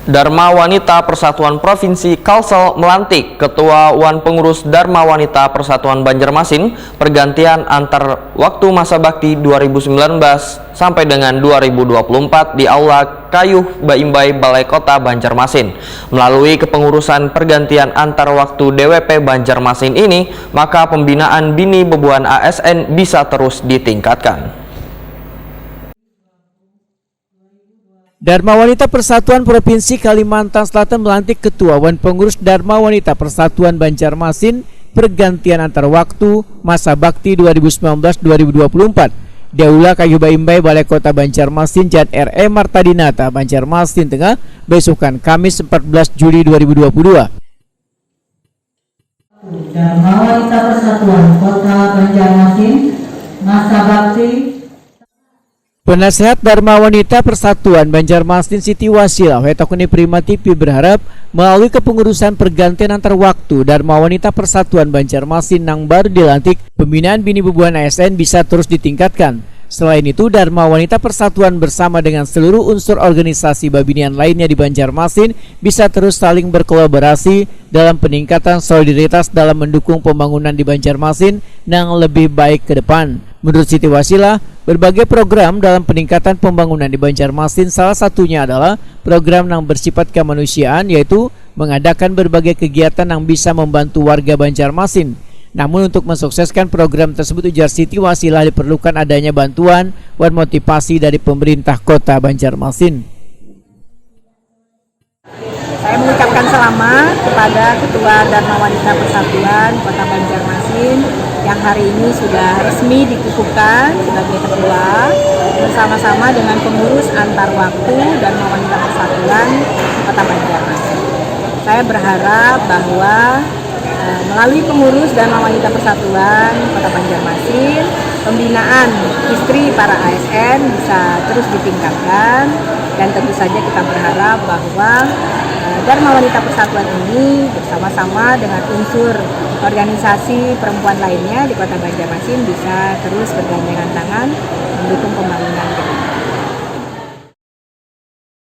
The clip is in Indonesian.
Dharma Wanita Persatuan Provinsi Kalsel melantik Ketua Wan Pengurus Dharma Wanita Persatuan Banjarmasin pergantian antar waktu masa bakti 2019 sampai dengan 2024 di Aula Kayuh Baimbai Balai Kota Banjarmasin. Melalui kepengurusan pergantian antar waktu DWP Banjarmasin ini, maka pembinaan Bini Bebuan ASN bisa terus ditingkatkan. Dharma Wanita Persatuan Provinsi Kalimantan Selatan melantik Ketua Wan Pengurus Dharma Wanita Persatuan Banjarmasin pergantian antar waktu masa bakti 2019-2024 di Aula Kayuh Baimbai Balai Kota Banjarmasin Jalan R.E. Martadinata, Banjarmasin Tengah, besokan Kamis 14 Juli 2022. Dharma Wanita Persatuan Kota Banjarmasin masa bakti. Penasehat Dharma Wanita Persatuan Banjarmasin Siti Wasila Wetakuni Prima TV berharap melalui kepengurusan pergantian antar waktu Dharma Wanita Persatuan Banjarmasin yang baru dilantik, pembinaan Bini Bebuan ASN bisa terus ditingkatkan. Selain itu, Dharma Wanita Persatuan bersama dengan seluruh unsur organisasi babinian lainnya di Banjarmasin bisa terus saling berkolaborasi dalam peningkatan solidaritas dalam mendukung pembangunan di Banjarmasin yang lebih baik ke depan. Menurut Siti Wasila, berbagai program dalam peningkatan pembangunan di Banjarmasin salah satunya adalah program yang bersifat kemanusiaan, yaitu mengadakan berbagai kegiatan yang bisa membantu warga Banjarmasin. Namun untuk mensukseskan program tersebut, ujar Siti Wasila, diperlukan adanya bantuan dan motivasi dari pemerintah kota Banjarmasin. Saya mengucapkan selamat kepada Ketua Dharma Wanita Persatuan Kota Banjarmasin yang hari ini sudah resmi dikukuhkan sebagai ketua bersama-sama dengan pengurus antar waktu Dharma Wanita Persatuan Kota Banjarmasin. Saya berharap bahwa melalui pengurus Dharma Wanita Persatuan Kota Banjarmasin, pembinaan istri para ASN bisa terus ditingkatkan, dan tentu saja kita berharap bahwa Dharma Wanita Persatuan ini bersama-sama dengan unsur organisasi perempuan lainnya di Kota Banjarmasin bisa terus bergandengan tangan mendukung pembangunan.